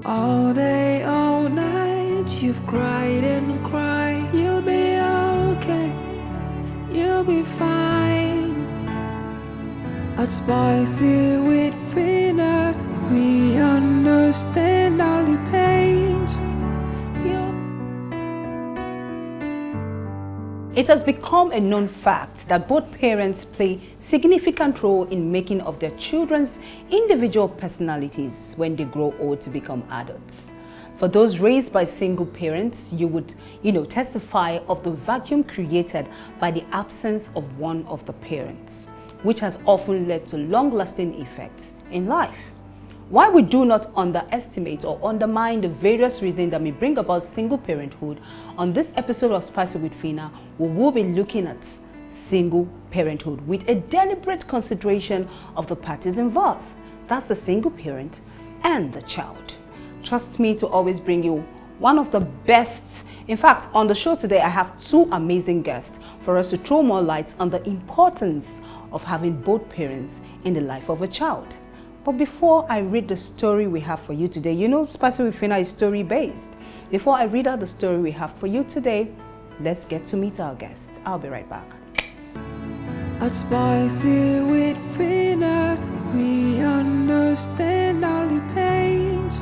All day, all night, you've cried and cried. You'll be okay, you'll be fine. At Spicy with Phina, we understand all the pains. It has become a known fact that both parents play significant role in making of their children's individual personalities when they grow old to become adults. For those raised by single parents, you would, testify of the vacuum created by the absence of one of the parents, which has often led to long-lasting effects in life. While we do not underestimate or undermine the various reasons that may bring about single parenthood, on this episode of Spicy with Phina, we will be looking at single parenthood with a deliberate consideration of the parties involved. That's the single parent and the child. Trust me to always bring you one of the best. In fact, on the show today, I have two amazing guests for us to throw more light on the importance of having both parents in the life of a child. But before I read the story we have for you today, Spicy with Phina is story-based. Before I read out the story we have for you today, let's get to meet our guest. I'll be right back. At Spicy with Phina, we understand all the pains.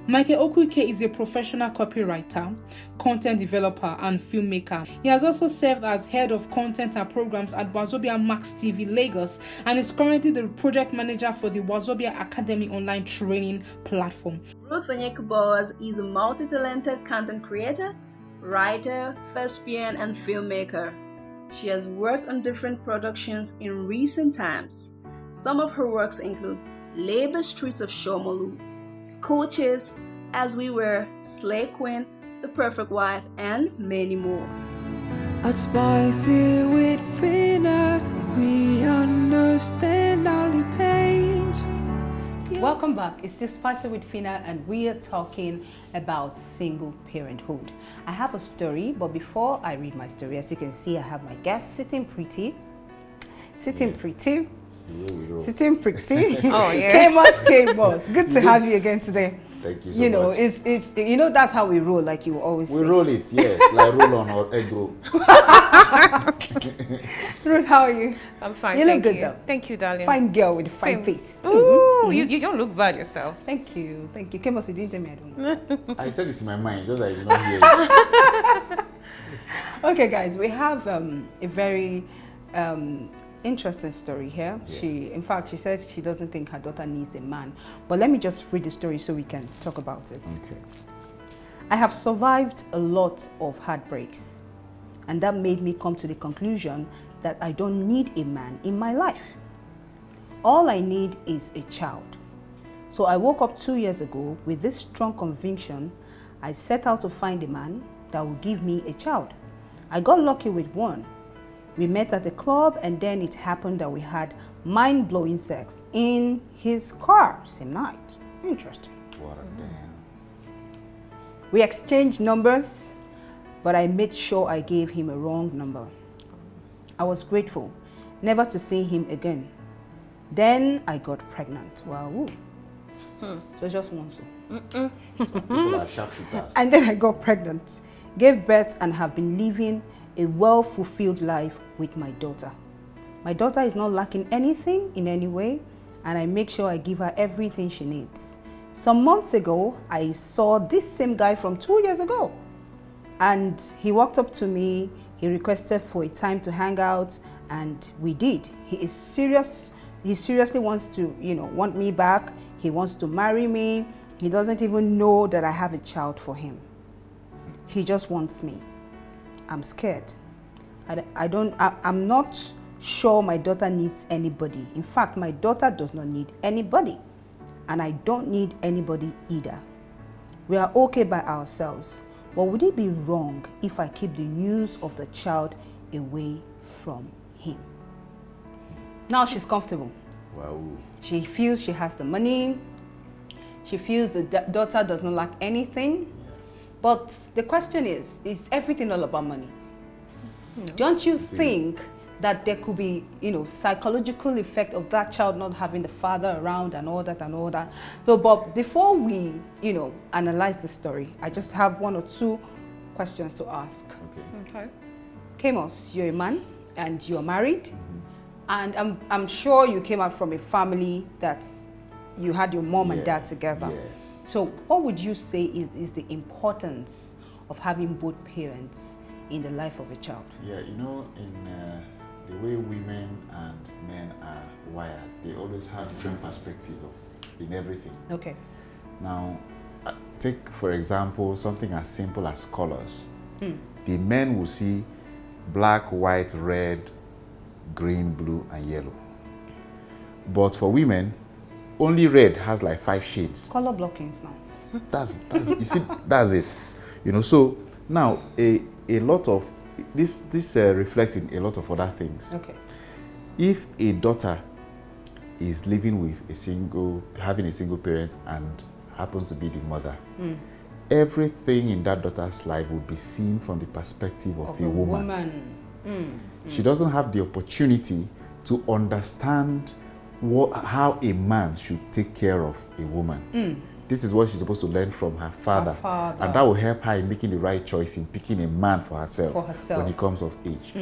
Michael Okwuike is a professional copywriter, content developer, and filmmaker. He has also served as head of content and programs at Wazobia Max TV Lagos and is currently the project manager for the Wazobia Academy online training platform. Ruth Onyeka is a multi-talented content creator, writer, thespian, and filmmaker. She has worked on different productions in recent times. Some of her works include Labor Streets of Shomolu, Coaches, As We Were, Slay Queen, The Perfect Wife, and many more. At Spicy with Phina, we understand all the pains. Welcome back. It's still Spicy with Phina and we are talking about single parenthood. I have a story, but before I read my story, as you can see, I have my guest sitting pretty. Sitting pretty. Oh yeah. K-Boss. Good to have you again today. Thank you so much. It's that's how we roll, like you always say. We roll it, yes, like roll on our egg roll. Ruth, how are you? I'm fine, you look thank good you. Though. Thank you, darling. Fine girl with a fine Same. face. Ooh, you don't look bad yourself. Thank you. K-Boss, you didn't tell me I don't know. I said it in my mind, just like you don't hear it. Okay, guys, we have a very interesting story here. Yeah. She says she doesn't think her daughter needs a man. But let me just read the story so we can talk about it. Okay. I have survived a lot of heartbreaks, and that made me come to the conclusion that I don't need a man in my life. All I need is a child. So I woke up 2 years ago with this strong conviction. I set out to find a man that will give me a child. I got lucky with one. We met at a club, and then it happened that we had mind-blowing sex in his car same night. Interesting. What a damn. We exchanged numbers, but I made sure I gave him a wrong number. I was grateful never to see him again. Then I got pregnant. Wow. So just once. People are sharpshooters. And then I got pregnant, gave birth, and have been living a well-fulfilled life with my daughter. My daughter is not lacking anything in any way, and I make sure I give her everything she needs. Some months ago, I saw this same guy from 2 years ago, and he walked up to me. He requested for a time to hang out, and we did. He is serious. He seriously wants to, want me back. He wants to marry me. He doesn't even know that I have a child for him. He just wants me. I'm scared. I'm not sure my daughter needs anybody. In fact, my daughter does not need anybody, and I don't need anybody either. We are okay by ourselves, but would it be wrong if I keep the news of the child away from him? Now she's comfortable. Wow. She feels she has the money. She feels the daughter does not lack anything. But the question is everything all about money? No. Don't you think that there could be, psychological effect of that child not having the father around and all that and all that. So, but before we, analyze the story, I just have one or two questions to ask. Okay. Kamos, you're a man and you're married, and I'm sure you came out from a family that you had your mom and dad together. Yes. So what would you say is the importance of having both parents in the life of a child? Yeah, in the way women and men are wired, they always have different perspectives in everything. Okay. Now, take for example something as simple as colors. The men will see black, white, red, green, blue, and yellow. But for women, only red has like 5 shades. Color blockings now. That's you see, that's it. So now a lot of this reflects in a lot of other things. Okay. If a daughter is living with having a single parent and happens to be the mother, everything in that daughter's life will be seen from the perspective of a woman. She doesn't have the opportunity to understand how a man should take care of a woman. This is what she's supposed to learn from her father. And that will help her in making the right choice in picking a man for herself when he comes of age.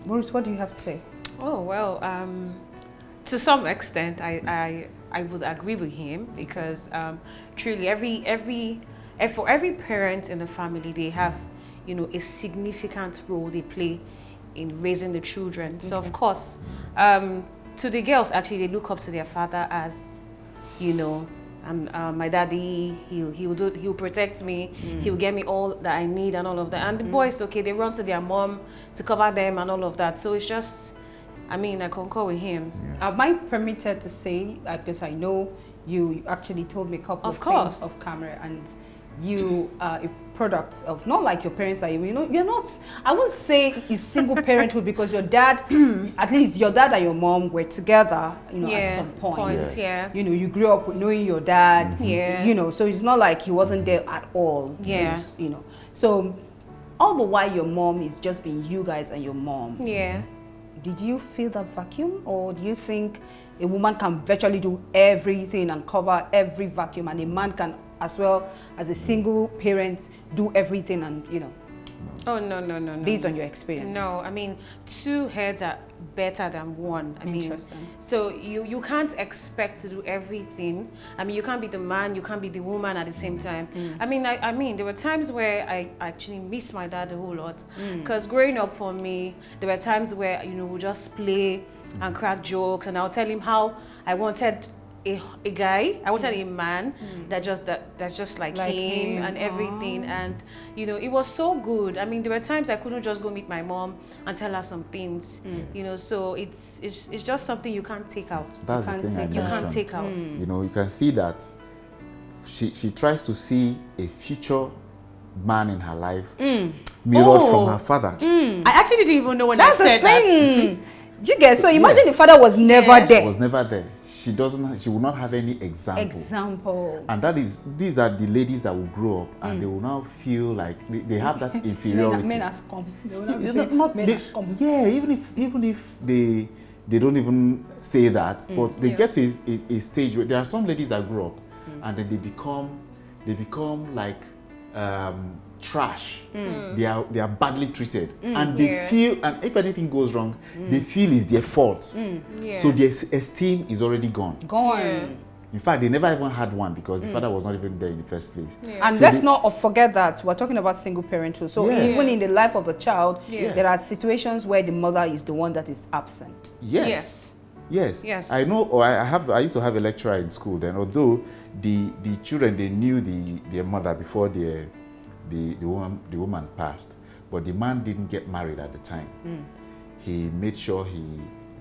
Maurice, what do you have to say? Oh, well, to some extent, I would agree with him, because truly for every parent in the family, they have, a significant role they play in raising the children. So of course, to the girls, actually, they look up to their father as, my daddy, he'll protect me, he'll get me all that I need and all of that. And the boys, okay, they run to their mom to cover them and all of that. So it's just, I concur with him. Yeah. Am I permitted to say, because I know you actually told me a couple of things off camera, and you are a product of, not like your parents are, you're not, I won't say it's single parenthood, because your dad, at least your dad and your mom were together, at some point. Yes. You grew up knowing your dad, so it's not like he wasn't there at all. Yeah. So all the while your mom is just being you guys and your mom. Yeah. Did you feel that vacuum, or do you think a woman can virtually do everything and cover every vacuum, and a man can, as well as a single parent, do everything and, Oh, no. based on your experience? No, 2 heads are better than one. Interesting. So you can't expect to do everything. You can't be the man, you can't be the woman at the same time. There were times where I actually miss my dad a whole lot, because growing up for me, there were times where we just play and crack jokes, and I'll tell him how I wanted a guy, I wanted a man that's just like him and everything, and it was so good. There were times I couldn't just go meet my mom and tell her some things, so it's just something you can't take out. That's the thing I mentioned. You can't take out. You can see that she tries to see a future man in her life mirrored from her father. I actually didn't even know when I said that. You see? Do you get so imagine the father was never there. Was never there. She will not have any example. And these are the ladies that will grow up and they will now feel like they have that inferiority. Men are scum. They will not be men are scum. Yeah, even if they don't even say that, but they get to a stage where there are some ladies that grow up and then they become like trash. They are badly treated, and they feel, and if anything goes wrong, they feel it's their fault. So their esteem is already gone. In fact, they never even had one, because the father was not even there in the first place. And so let's not forget that we're talking about single parenthood. So even in the life of the child, there are situations where the mother is the one that is absent. Yes. I know, or I used to have a lecturer in school then, although the children, they knew their mother before the woman passed, but the man didn't get married at the time. He made sure he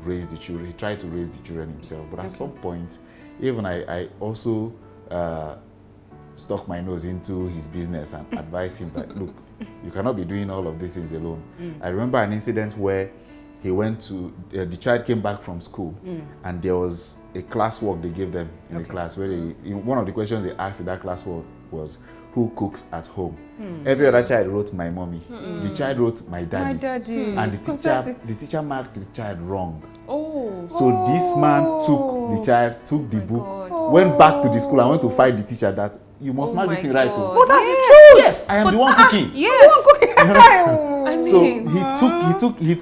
raised the children. He tried to raise the children himself, but at some point, even I also stuck my nose into his business and advised him that, look, you cannot be doing all of these things alone. I remember an incident where he went to, the child came back from school, and there was a classwork they gave them in the class, where one of the questions they asked in that classwork was, who cooks at home. Every other child wrote my mommy. The child wrote my daddy. And the teacher marked the child wrong. So this man took the book, went back to the school and went to fight the teacher that you must mark this thing right. Oh, that's the truth. Yes, I am the one cooking. Yes. So he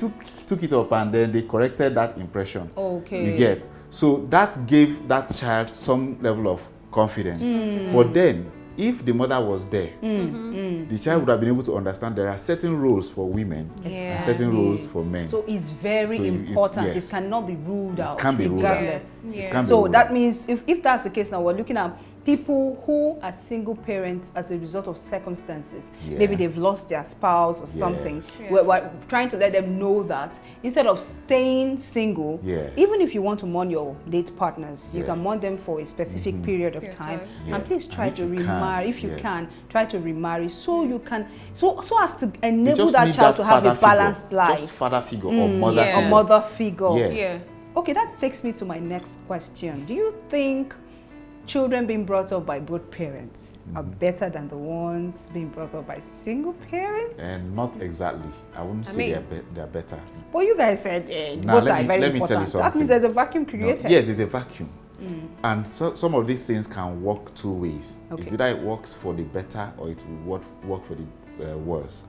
took it up, and then they corrected that impression. Okay. You get. So that gave that child some level of confidence. But then, if the mother was there, the child would have been able to understand there are certain roles for women and certain roles for men. So it's very important. It cannot be ruled out. It can be ruled out. So that means if that's the case now, we're looking at people who are single parents as a result of circumstances. Maybe they've lost their spouse or something. We're trying to let them know that instead of staying single, even if you want to mourn your late partners, you can mourn them for a specific period of time. And please try to remarry if you can. Try to remarry so you can so as to enable that child to have a balanced life. Just father figure or mother figure. Or mother figure. Yes. Okay, that takes me to my next question. Do you think children being brought up by both parents are better than the ones being brought up by single parents? And not exactly. I wouldn't say they're better. Well, you guys said both are very important. Tell you something. That means there's a vacuum created. No, yes, there's a vacuum. And so some of these things can work two ways. It's either it works for the better or it will work for the worse.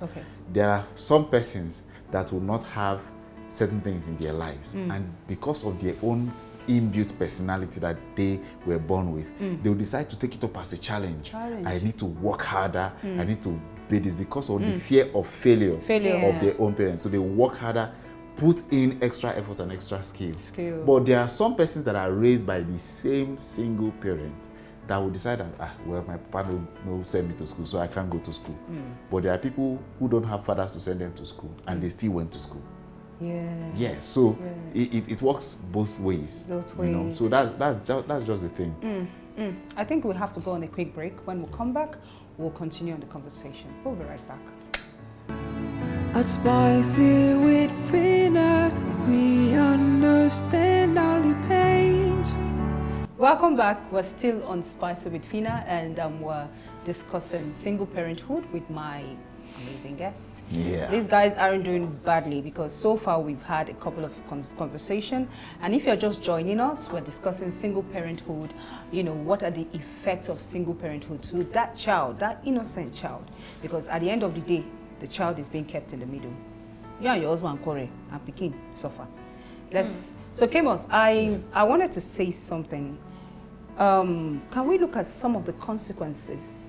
There are some persons that will not have certain things in their lives, and because of their own inbuilt personality that they were born with, they will decide to take it up as a challenge. I need to work harder. I need to be this because of the fear of failure of their own parents. So they work harder, put in extra effort and extra skills. But there are some persons that are raised by the same single parent that will decide that, well, my papa no send me to school, so I can't go to school. But there are people who don't have fathers to send them to school, and they still went to school. So it works both ways. You know? So that's just the thing. I think we have to go on a quick break. When we come back, we'll continue on the conversation. We'll be right back. At Spicy with Phina, we understand all the pains. Welcome back. We're still on Spicy with Phina, and we're discussing single parenthood with my amazing guests. These guys aren't doing badly because so far we've had a couple of conversations, and if you're just joining us, we're discussing single parenthood. You know, what are the effects of single parenthood to that child, that innocent child? Because at the end of the day, the child is being kept in the middle. You and your husband Kore and Pikin suffer. So Kemos, I wanted to say something. Can we look at some of the consequences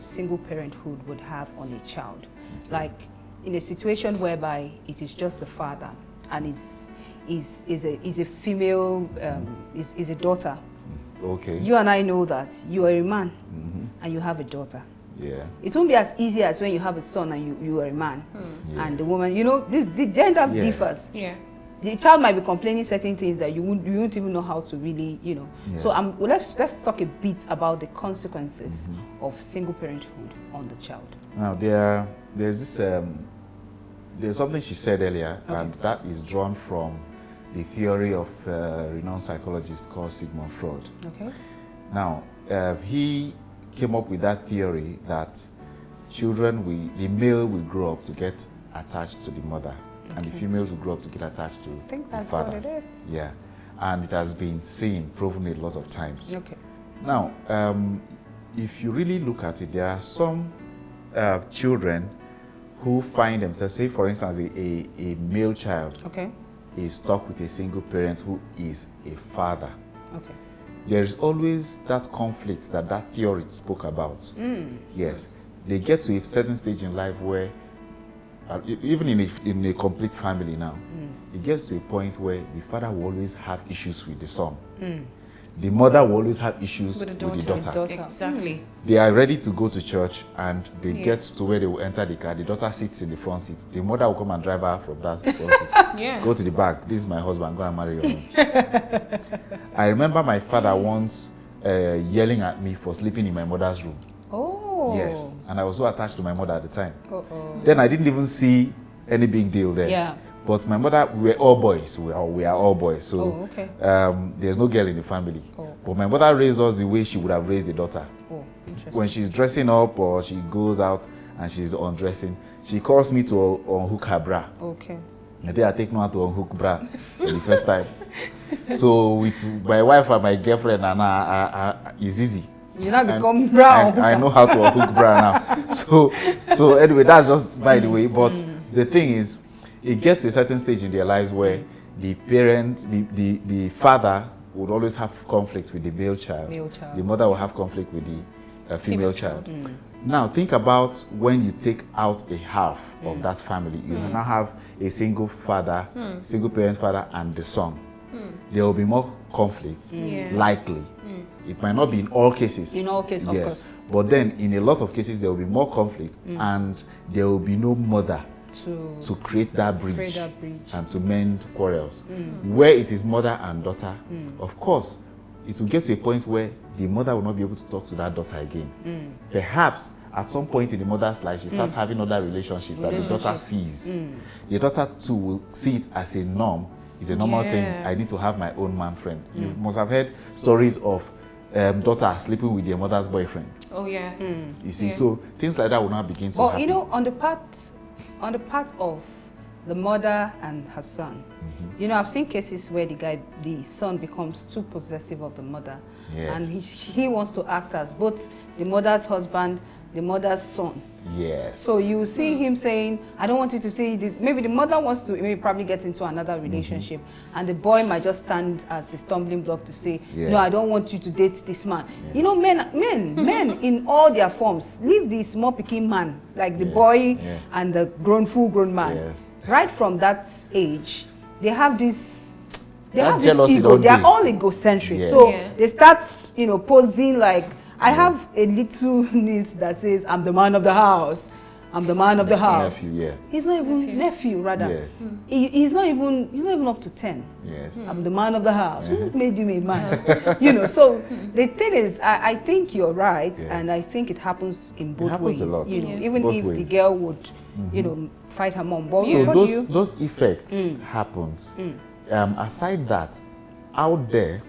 single parenthood would have on a child? Like in a situation whereby it is just the father and is a female, is a daughter. Okay. You and I know that you are a man and you have a daughter. It won't be as easy as when you have a son and you are a man and the woman, the gender differs. The child might be complaining certain things that you won't even know how to really, So let's talk a bit about the consequences of single parenthood on the child. Now there's something she said earlier, and that is drawn from the theory of renowned psychologist called Sigmund Freud. Now he came up with that theory that the male will grow up to get attached to the mother, and the females will grow up to get attached to the fathers. And it has been proven a lot of times. Now, if you really look at it, there are some children who find themselves, say for instance, a male child is stuck with a single parent who is a father. There is always that conflict that theory spoke about. Yes, they get to a certain stage in life where, even in a complete family now, it gets to a point where the father will always have issues with the son. The mother will always have issues with the daughter. Exactly. They are ready to go to church, and they get to where they will enter the car. The daughter sits in the front seat. The mother will come and drive her from that front seat. Go to the back. This is my husband. Go and marry your own. I remember my father once yelling at me for sleeping in my mother's room. Yes, and I was so attached to my mother at the time. Then I didn't even see any big deal there. But my mother, we were all boys. We are all boys. So there's no girl in the family. But my mother raised us the way she would have raised the daughter. when she's dressing up or she goes out and she's undressing, she calls me to unhook her bra. Okay. The day I take Noah to unhook bra for the first time. So with my wife and my girlfriend, and it's easy. You now become brown. I know how to unhook bra now. So anyway, that's just by the way. But the thing is, it gets to a certain stage in their lives where the parents, the father would always have conflict with the male child. The mother will have conflict with the female child. Now think about when you take out a half of that family. You now have a single father, single parent father, and the son. There will be more conflict, likely. It might not be in all cases. In all cases, yes. of course. But then in a lot of cases, there will be more conflict, and there will be no mother to create that bridge and to mend quarrels. Where it is mother and daughter, of course, it will get to a point where the mother will not be able to talk to that daughter again. Perhaps at some point in the mother's life, she starts having other relationships that the daughter sees. The daughter too will see it as a norm. It's a normal thing. I need to have my own man friend. You must have heard stories of daughter sleeping with their mother's boyfriend. Oh yeah. You see, so things like that will now begin to happen. Well, you know, on the part of the mother and her son, you know, I've seen cases where the son becomes too possessive of the mother, and he wants to act as both the mother's husband, the mother's son. Yes. So you see him saying, I don't want you to see this. Maybe the mother wants to maybe probably get into another relationship, and the boy might just stand as a stumbling block to say, no, I don't want you to date this man. You know, men in all their forms, leave the small picking man, like the boy and the full grown man. Yes. Right from that age, they have this jealousy ego. They are all egocentric. So they start, you know, posing like, I have a little niece that says, I'm the man of the house. I'm the man of the house. Nephew, He's not even nephew, rather. He's not even up to 10. Yes. I'm the man of the house. Who made you a man? You know, so the thing is, I think you're right, and I think it happens in both ways. A lot. You know, even both if ways. the girl would, you know, fight her mom. But So those effects happens. Aside that, out there,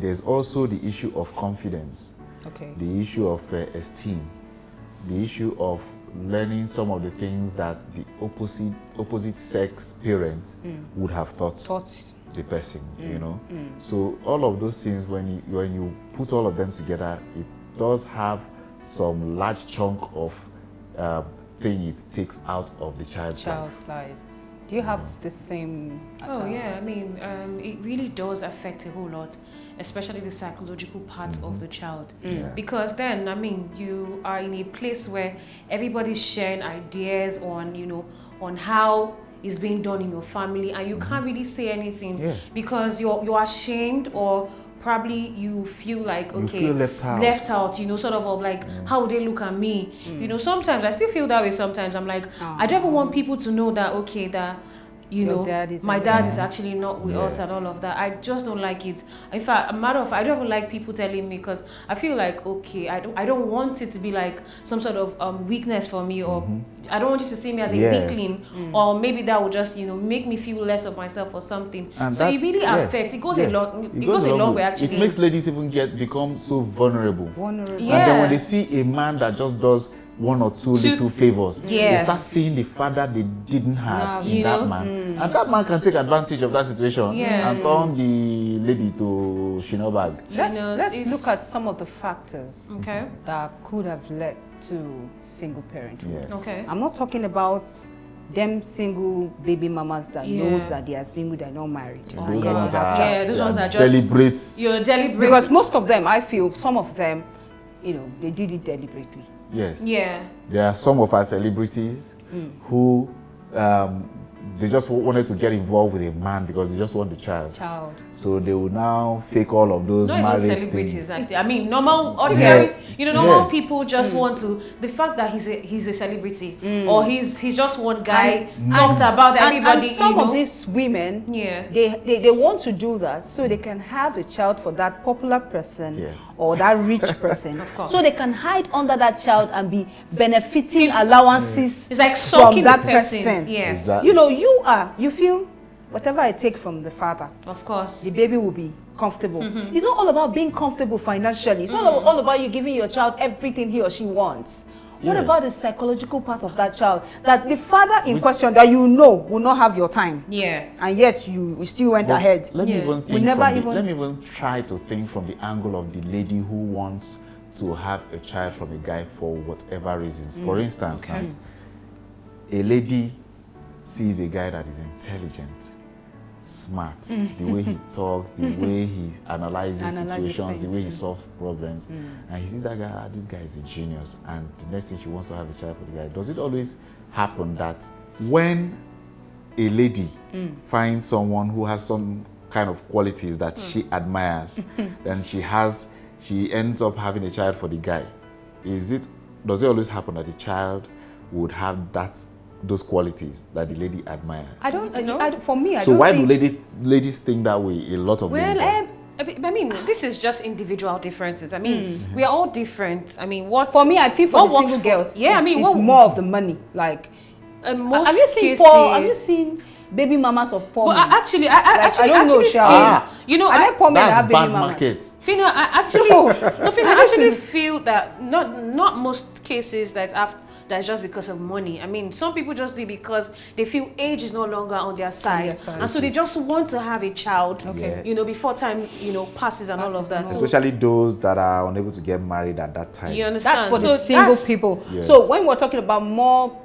there's also the issue of confidence. Okay. The issue of esteem, the issue of learning some of the things that the opposite sex parent would have taught the person, you know. So all of those things, when you put all of them together, it does have some large chunk of thing it takes out of the child's life. Do you have the same? Oh yeah, I mean, it really does affect a whole lot, especially the psychological part of the child. Because then, I mean, you are in a place where everybody's sharing ideas on, you know, on how it's being done in your family, and you can't really say anything because you're ashamed, or probably you feel like, okay, you feel left out, you know, sort of like, how would they look at me? You know, sometimes I still feel that way. Sometimes I'm like, I don't even want people to know that, okay, that, you know, my dad is actually not with us and all of that. I just don't like it. In fact, a matter of fact, I don't even like people telling me, because I feel like, okay, I don't want it to be like some sort of weakness for me, or I don't want you to see me as a weakling, or maybe that would just, you know, make me feel less of myself or something. And so it really affects. It goes a long way actually. It makes ladies even become so vulnerable. And then when they see a man that just does one or two little favors, they start seeing the father they didn't have in that man, and that man can take advantage of that situation and turn the lady to Shinobag. Let's look at some of the factors that could have led to single parenthood. I'm not talking about them single baby mamas that knows that they are single, they're not married. Those ones are just deliberate. You're deliberate. Because most of them, I feel, some of them, you know, they did it deliberately. Yes. Yeah. There are some of our celebrities who they just wanted to get involved with a man because they just want the child. So they will now fake all of those marriage things. I mean, normal, ordinary, normal people just want to. The fact that he's a celebrity or he's just one guy talked about everybody. And some of these women, they want to do that so they can have a child for that popular person or that rich person. Of course. So they can hide under that child and be benefiting allowances. It's like from that person. Yes. Exactly. You know, you feel whatever I take from the father, of course, the baby will be comfortable. It's not all about being comfortable financially. It's not all about you giving your child everything he or she wants. What about the psychological part of that child? That the father in question that you know will not have your time. Yeah. And yet you still went ahead. Let me even try to think from the angle of the lady who wants to have a child from a guy for whatever reasons. For instance, a lady sees a guy that is intelligent, smart, the way he talks, the way he analyzes situations, the way he solves problems, and he sees that guy, this guy is a genius, and the next thing she wants to have a child for the guy. Does it always happen that when a lady finds someone who has some kind of qualities that she admires, then she ends up having a child for the guy? Does it always happen that the child would have those qualities that the lady admires? I don't know. For me, I so don't why think... do ladies think that way? A lot of ladies. I mean, this is just individual differences. I mean, we are all different. I mean, what... For me, I feel for the single girls. Yeah, it's more of the money. Like, most have you seen Paul? Have you seen baby mamas of Paul? But I actually feel, you know, I like Paul men that have baby mamas. Phina, I actually feel that not most cases that's just because of money. I mean, some people just do it because they feel age is no longer on their side. And so they just want to have a child, you know, before time, you know, passes and all of that. Especially those that are unable to get married at that time. You understand? That's for the single people. Yeah. So when we're talking about more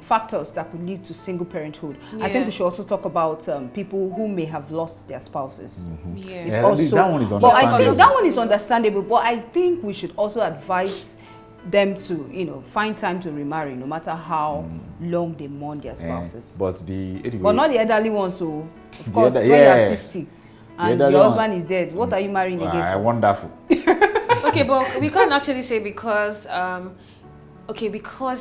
factors that could lead to single parenthood, I think we should also talk about people who may have lost their spouses. That one is understandable. But I think that one is understandable, but I think we should also advise them to, you know, find time to remarry, no matter how long they mourn their spouses. But not the elderly ones. So of course, when you're 60 and your husband is dead, what are you marrying again? Wonderful. Okay, but we can't actually say because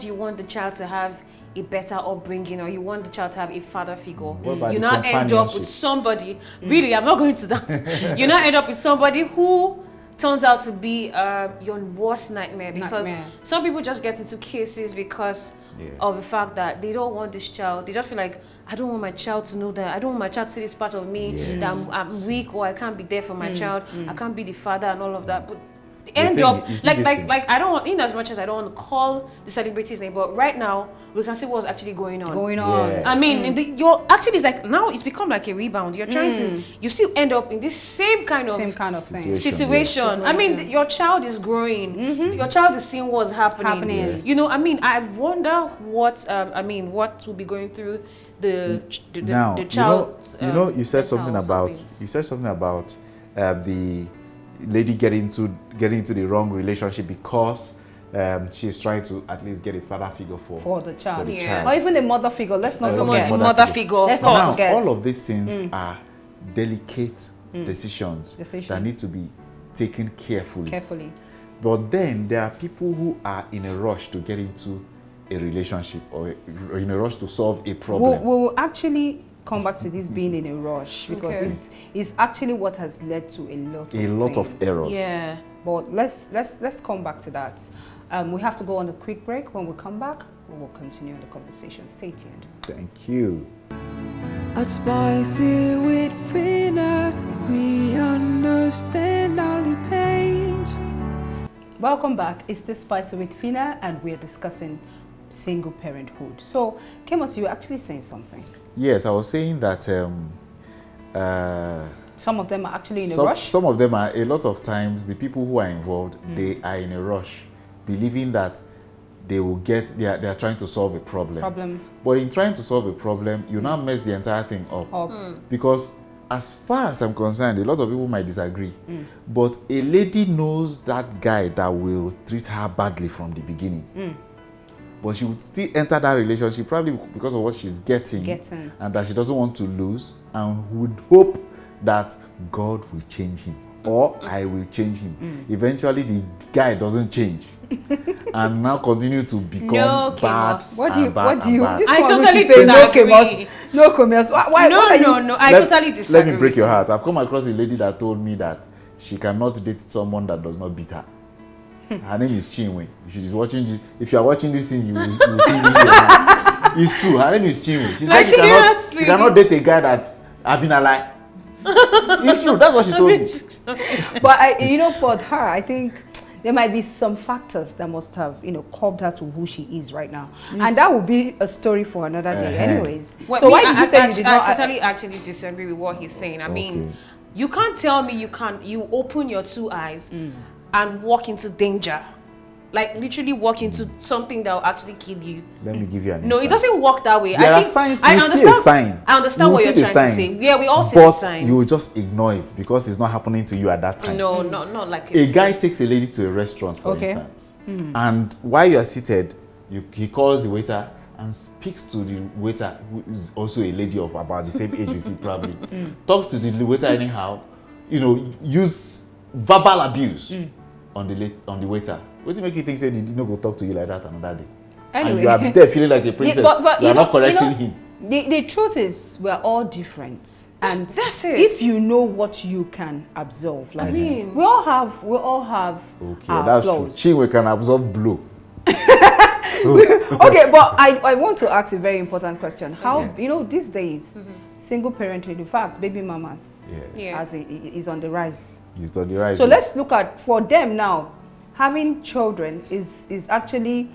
you want the child to have a better upbringing, or you want the child to have a father figure, you now end up with somebody. Really, I'm not going to that. You now end up with somebody who turns out to be your worst nightmare, because some people just get into cases because of the fact that they don't want this child. They just feel like, I don't want my child to know that. I don't want my child to see this part of me, that I'm weak, or I can't be there for my child. I can't be the father and all of that. But end up like I don't want, in as much as I don't want to call the celebrity's name, but right now we can see what's actually going on. I mean, you're actually, it's like now it's become like a rebound. You're trying to, you still end up in this same kind of situation. I mean, your child is growing. Your child is seeing what's happening. You know, I mean, I wonder what what will be going through the child. You said something about the lady getting into the wrong relationship because she's trying to at least get a father figure for the child. Or even a mother figure. Let's not forget mother figure. All of these things are delicate decisions that need to be taken carefully. But then there are people who are in a rush to get into a relationship, or in a rush to solve a problem. We will actually come back to this being in a rush, because it's actually what has led to a lot of errors. Yeah. But let's come back to that. We have to go on a quick break. When we come back, we will continue the conversation. Stay tuned. Thank you. At Spicy with Phina, we understand all the pains. Welcome back. It's the Spicy with Phina, and we're discussing single parenthood. So, Kemos, you were actually saying something. Yes, I was saying that some of them are actually in a rush. Some of them are, a lot of times, the people who are involved, they are in a rush, believing that they will they are trying to solve a problem. But in trying to solve a problem, you now mess the entire thing up. Because as far as I'm concerned, a lot of people might disagree. But a lady knows that guy that will treat her badly from the beginning. But she would still enter that relationship probably because of what she's getting. And that she doesn't want to lose, and would hope that God will change him, or I will change him. Eventually the guy doesn't change and now continue to become bad. What do you I totally disagree. No, Kemos. No, I totally disagree. Let me break your heart. I've come across a lady that told me that she cannot date someone that does not beat her. Her name is Chinwe. If you are watching this thing, you will see me here. It's true. Her name is Chinwe. She said she cannot date a guy that I've been a lie. It's true. That's what she told me. But for her, I think there might be some factors that must have, curbed her to who she is right now. And that would be a story for another day anyways. Well, so why did you say you did not... I totally actually disagree with what he's saying. I mean, you can't tell me you open your two eyes and walk into danger. Like literally walk into something that will actually kill you. Let me give you an No, it doesn't work that way. There are signs. You see a sign. I understand what you're trying to say. Yeah, we all see the signs. But you will just ignore it because it's not happening to you at that time. No, not like a guy takes a lady to a restaurant, for instance, and while you are seated, he calls the waiter and speaks to the waiter, who is also a lady of about the same age as you probably. Talks to the waiter anyhow, use verbal abuse on the waiter. What do you make you think say did not go talk to you like that another day? Anyway. And you are there feeling like a princess. But you are not correcting him. The truth is we're all different. And that's it. If you know what you can absorb, like we all have okay, that's flaws. True. Chinwe can absorb blow. Okay, but I want to ask a very important question. How these days single parenthood, in fact, baby mamas is on the rise. It's on the rise. So let's look at for them now. Having children is actually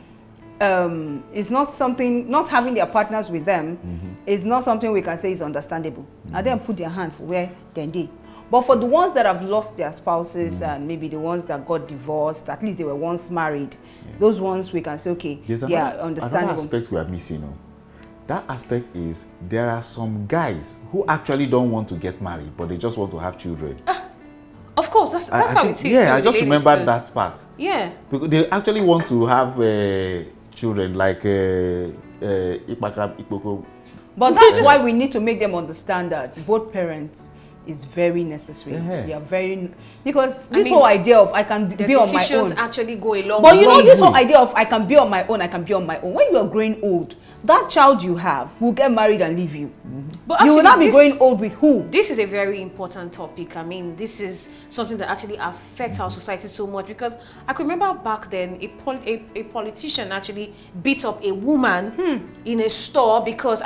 is not something, not having their partners with them is not something we can say is understandable. And then put their hand for where they. But for the ones that have lost their spouses and maybe the ones that got divorced, at least they were once married, those ones we can say, okay, understandable. Another aspect we are missing. That aspect is there are some guys who actually don't want to get married, but they just want to have children. Of course, that's how it is. Yeah, I just remembered that part. Yeah. Because they actually want to have children like But that's why we need to make them understand that both parents is very necessary. They are very, because this whole idea of I can be on my own actually go a long way. But this whole idea of I can be on my own, when you are growing old, that child you have will get married and leave you. But you will not be growing old with who? This is a very important topic. I mean, this is something that actually affects our society so much, because I can remember back then a politician actually beat up a woman in a store because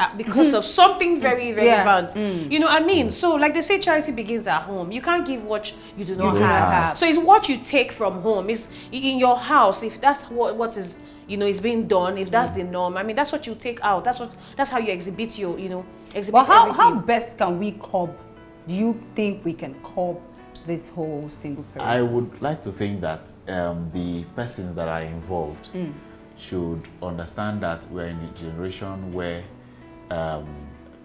of something very relevant. You know what I mean? So like they say, charity begins at home. You can't give what you do not have. So it's what you take from home. It's in your house. If that's what is is being done, if that's the norm, I mean that's what you take out. That's how you exhibit your exhibit. But how best can we curb? Do you think we can curb this whole single parent? I would like to think that the persons that are involved should understand that we're in a generation where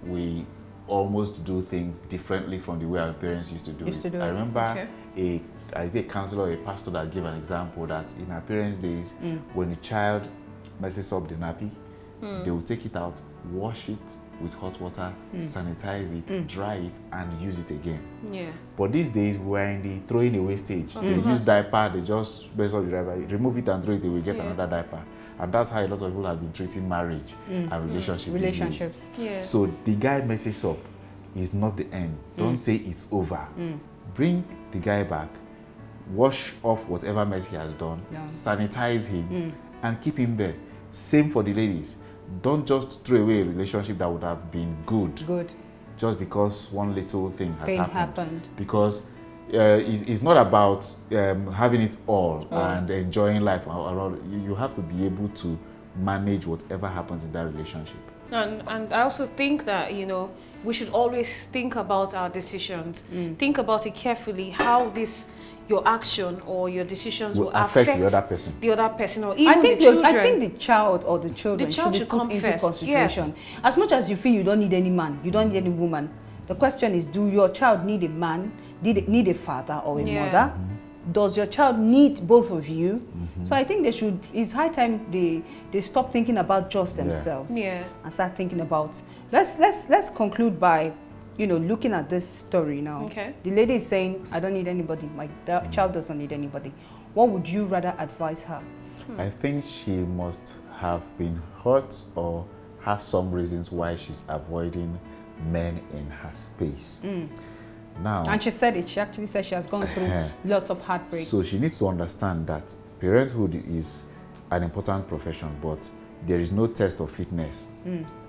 we almost do things differently from the way our parents used to do it. I remember a counselor or a pastor that gave an example that in our parents' days, when a child messes up the nappy, they will take it out, wash it with hot water, sanitize it, dry it, and use it again. But these days, we're in the throwing away stage. They use diaper, they just mess up the diaper, remove it and throw it away, get another diaper. And that's how a lot of people have been treating marriage and relationships. So the guy messes up is not the end. Don't say it's over. Bring the guy back, wash off whatever mess he has done, sanitize him, and keep him there. Same for the ladies. Don't just throw away a relationship that would have been good just because one little thing has happened. Because it's not about having it all and enjoying life. You have to be able to manage whatever happens in that relationship. And I also think that we should always think about our decisions. Think about it carefully, how your action or your decisions will affect the other person. Or even the children. I think the child or the children should be put into consideration. As much as you feel you don't need any man, you don't need any woman, the question is, do your child need a man, need a father or a mother? Does your child need both of you? So I think it's high time they stop thinking about just themselves and start thinking about, let's conclude by looking at this story now. The lady is saying, I don't need anybody, my child doesn't need anybody. What would you rather advise her? I think she must have been hurt or have some reasons why she's avoiding men in her space. Now, and she said it. She actually said she has gone through lots of heartbreak. So she needs to understand that parenthood is an important profession, but there is no test of fitness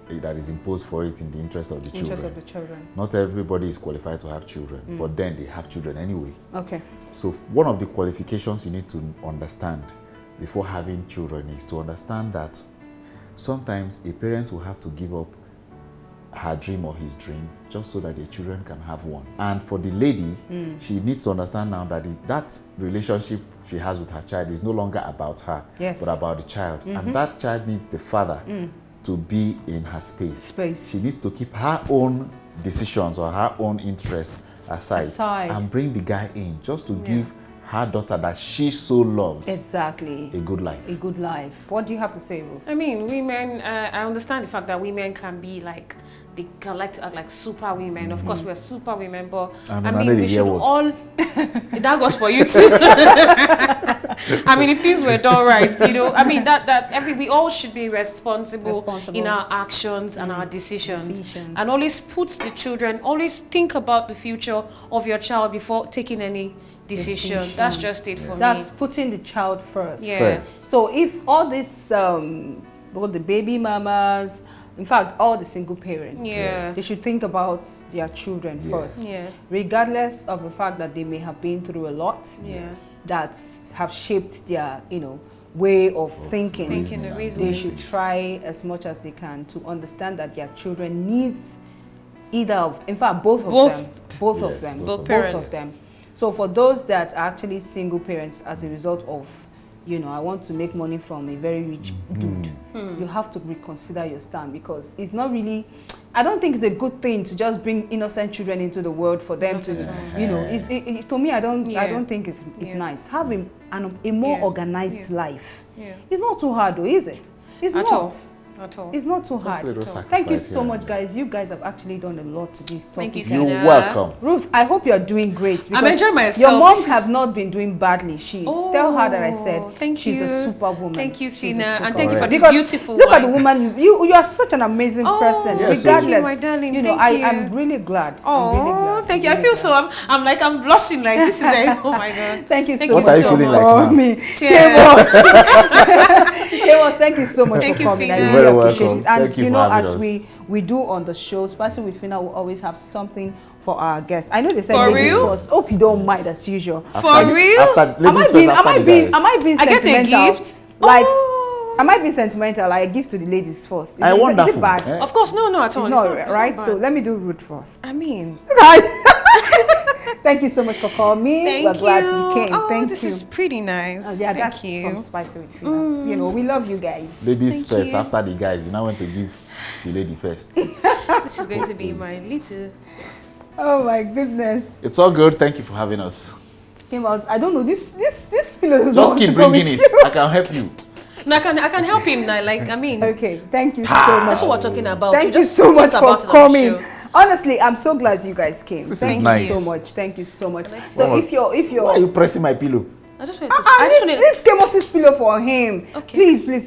that is imposed for it in the interest of the children. Interest of the children. Not everybody is qualified to have children, but then they have children anyway. Okay. So one of the qualifications you need to understand before having children is to understand that sometimes a parent will have to give up her dream or his dream just so that their children can have one. And for the lady, she needs to understand now that that relationship she has with her child is no longer about her, yes, but about the child. And that child needs the father to be in her space. She needs to keep her own decisions or her own interest aside. And bring the guy in just to give her daughter that she so loves exactly a good life. A good life. What do you have to say, Ruth? I mean, women, I understand the fact that women can be like, they can like to act like super women. Of course, we're super women, but I mean, we should all, that goes for you too. I mean, if things were done right, you know, I mean, we all should be responsible in our actions and our decisions. And always put the children, always think about the future of your child before taking any decision. That's just it for me. That's putting the child first. Yeah. So if all this, all the baby mamas, in fact, all the single parents, they should think about their children first. Regardless of the fact that they may have been through a lot that have shaped their, you know, way of thinking. They should try as much as they can to understand that their children needs either of, in fact, both of them. So for those that are actually single parents as a result of, you know, I want to make money from a very rich dude, you have to reconsider your stand, because it's not really, I don't think it's a good thing to just bring innocent children into the world for them to, you know, to me, I don't think it's nice. Have a more organized life. It's not too hard though, is it? It's not. At all. It's not too hard. Thank you so much, guys. You guys have actually done a lot to this topic. Thank you, Phina. You're welcome. Ruth, I hope you're doing great. I'm enjoying myself. Your mom have not been doing badly. Tell her that I said she's a superwoman. Thank you, Phina, and thank you for this beautiful look at the woman. You are such an amazing person. Yes, regardless, thank you, my darling. You know, I'm really glad. Oh, thank you. I feel so. I'm blushing like this is like, oh my God. Thank you so much for me. Cheers. Thank you so much for coming. I really appreciate it. And you know, as we do on the show, Spicy with Phina will always have something for our guests. I know they said for real. First. Hope you don't mind as usual. For real? Am I being sentimental? I get a gift. Like, am I being sentimental? Like, I give to the ladies first. Is it bad? Of course, no, at all. It's not right. So let me do Ruth first. I mean, thank you so much for calling me. We're glad you came. Thank you. This is pretty nice. Yeah, that's from Spicy with Phina. You know, we love you guys. Ladies first, after the guys. You now want to give the lady first. This is going to be my little. Oh my goodness. It's all good. Thank you for having us. I don't know. This pillow is just keep bringing it. I can help you. No, I can help him now. Like, I mean. Okay. Thank you so much. That's what we're talking about. Thank you so much for coming. Honestly, I'm so glad you guys came. Thank you so much. Thank you so much. So if you're why are you pressing my pillow? I just wanted to leave Kemos's pillow for him. Okay. Please.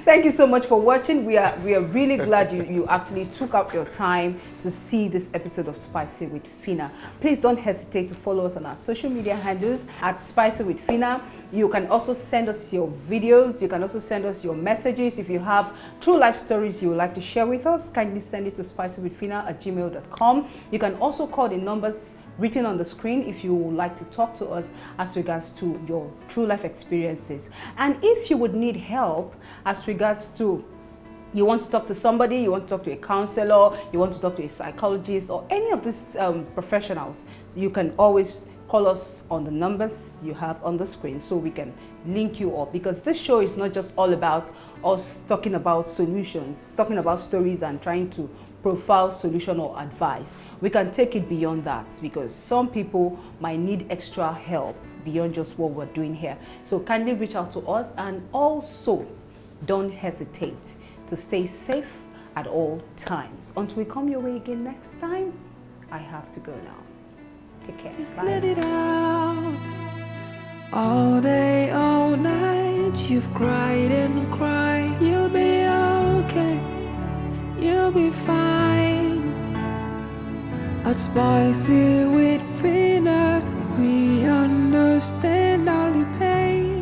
Thank you so much for watching. We are really glad you actually took out your time to see this episode of Spicy with Phina. Please don't hesitate to follow us on our social media handles at Spicy with Phina. You can also send us your videos. You can also send us your messages. If you have true life stories you would like to share with us, kindly send it to spicywithphina@gmail.com. You can also call the numbers written on the screen if you would like to talk to us as regards to your true life experiences. And if you would need help as regards to you want to talk to somebody, you want to talk to a counselor, you want to talk to a psychologist or any of these professionals, so you can always call us on the numbers you have on the screen so we can link you up, because this show is not just all about us talking about solutions, talking about stories and trying to profile solution or advice. We can take it beyond that, because some people might need extra help beyond just what we're doing here. So kindly reach out to us, and also don't hesitate to stay safe at all times. Until we come your way again next time, I have to go now. Take care. Just let it out. All day, all night, you've cried and cried. You'll be okay. You'll be fine. At Spicy with Phina, we understand all the pain.